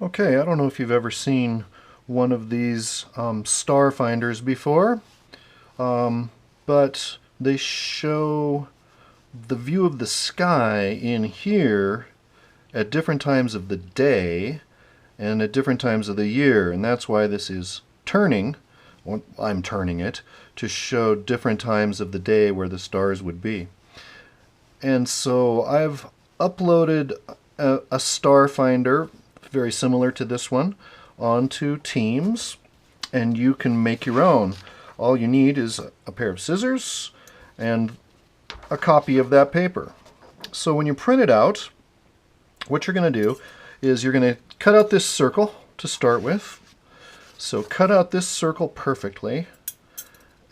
Okay, I don't know if you've ever seen one of these star finders before, but they show the view of the sky in here at different times of the day and at different times of the year, and that's why this is turning. Well, I'm turning it to show different times of the day where the stars would be. And so I've uploaded a star finder very similar to this one onto Teams, and you can make your own. All you need is a pair of scissors and a copy of that paper. So when you print it out, what you're going to do is you're going to cut out this circle to start with. So cut out this circle perfectly,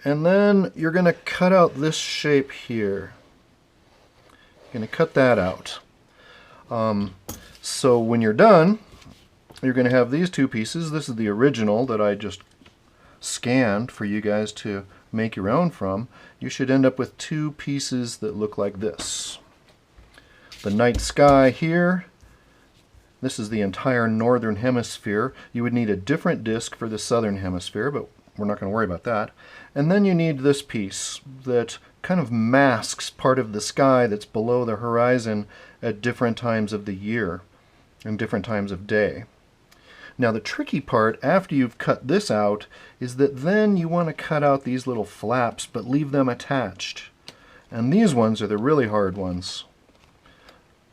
and then you're going to cut out this shape here. You're going to cut that out. So when you're done, you're going to have these two pieces. This is the original that I just scanned for you guys to make your own from. You should end up with two pieces that look like this. The night sky here. This is the entire northern hemisphere. You would need a different disk for the southern hemisphere, but we're not going to worry about that. And then you need this piece that kind of masks part of the sky that's below the horizon at different times of the year and different times of day. Now the tricky part after you've cut this out is that then you want to cut out these little flaps but leave them attached. And these ones are the really hard ones.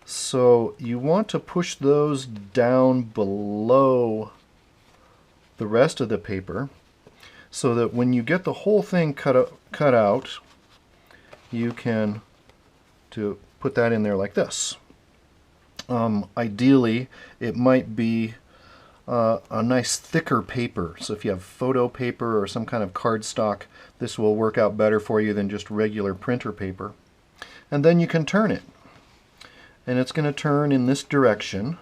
So you want to push those down below the rest of the paper so that when you get the whole thing cut out, you can put that in there like this. Ideally, it might be a nice thicker paper. So if you have photo paper or some kind of cardstock, this will work out better for you than just regular printer paper. And then you can turn it. And it's going to turn in this direction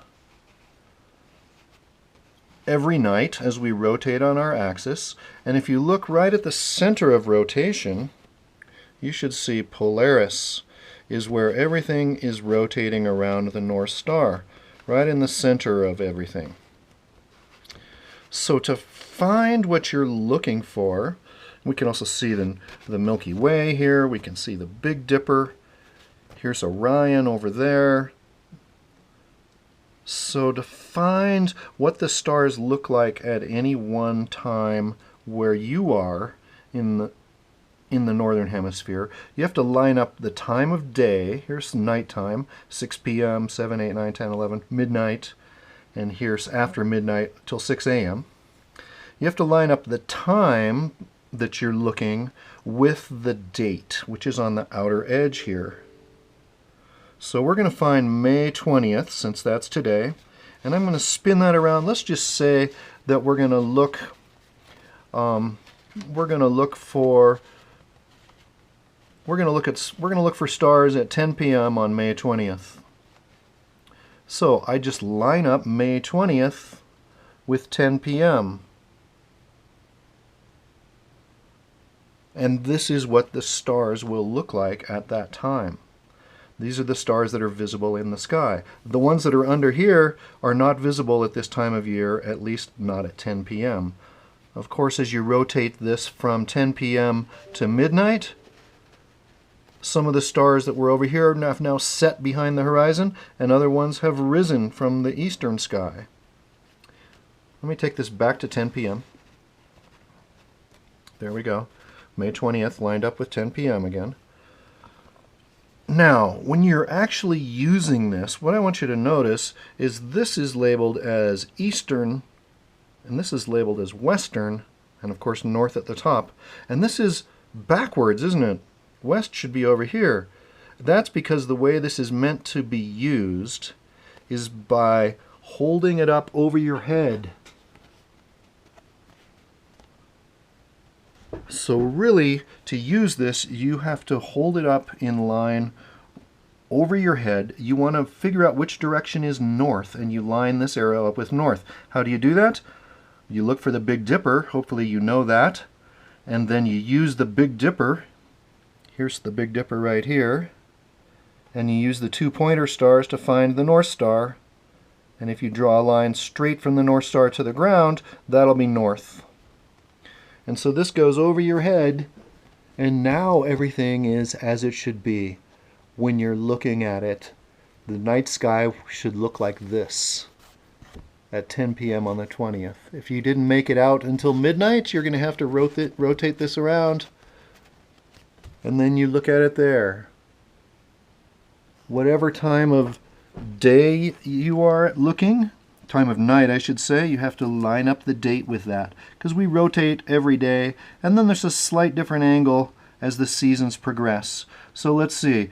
every night as we rotate on our axis. And if you look right at the center of rotation, you should see Polaris is where everything is rotating around the North Star, right in the center of everything. So to find what you're looking for, we can also see the Milky Way here. We can see the Big Dipper. Here's Orion over there. So to find what the stars look like at any one time where you are in the northern hemisphere, you have to line up the time of day. Here's nighttime, 6 p.m., 7, 8, 9, 10, 11, midnight, and here's after midnight till 6 a.m. You have to line up the time that you're looking with the date, which is on the outer edge here. So we're going to find May 20th, since that's today, and I'm going to spin that around. Let's just say that we're going to look for stars at 10 p.m. on May 20th. So I just line up May 20th with 10 p.m. And this is what the stars will look like at that time. These are the stars that are visible in the sky. The ones that are under here are not visible at this time of year, at least not at 10 p.m. Of course, as you rotate this from 10 p.m. to midnight, some of the stars that were over here have now set behind the horizon, and other ones have risen from the eastern sky. Let me take this back to 10 p.m. There we go. May 20th lined up with 10 p.m. again. Now, when you're actually using this, what I want you to notice is this is labeled as Eastern, and this is labeled as Western, and of course North at the top. And this is backwards, isn't it? West should be over here. That's because the way this is meant to be used is by holding it up over your head. So really, to use this, you have to hold it up in line over your head. You want to figure out which direction is north, and you line this arrow up with north. How do you do that? You look for the Big Dipper. Hopefully you know that. And then you use the Big Dipper. Here's the Big Dipper right here. And you use the two pointer stars to find the North Star. And if you draw a line straight from the North Star to the ground, that'll be north. And so this goes over your head, and now everything is as it should be. When you're looking at it, the night sky should look like this at 10 p.m. on the 20th. If you didn't make it out until midnight, you're going to have to rotate this around, and then you look at it there. Whatever time of day you are looking, time of night I should say, you have to line up the date with that, because we rotate every day, and then there's a slight different angle as the seasons progress. So let's see,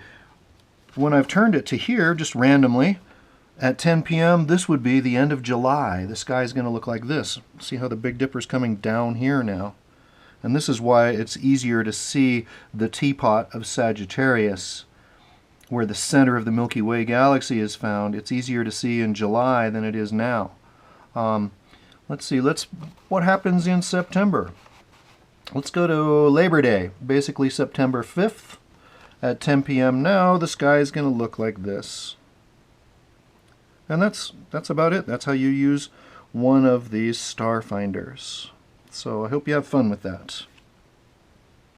when I've turned it to here just randomly at 10 p.m. this would be the end of July. The sky is going to look like this. See how the Big Dipper is coming down here now, and this is why it's easier to see the teapot of Sagittarius, where the center of the Milky Way galaxy is found. It's easier to see in July than it is now. Let's see, what happens in September? Let's go to Labor Day, basically September 5th at 10 p.m. now. The sky is going to look like this. And that's about it. That's how you use one of these star finders. So I hope you have fun with that.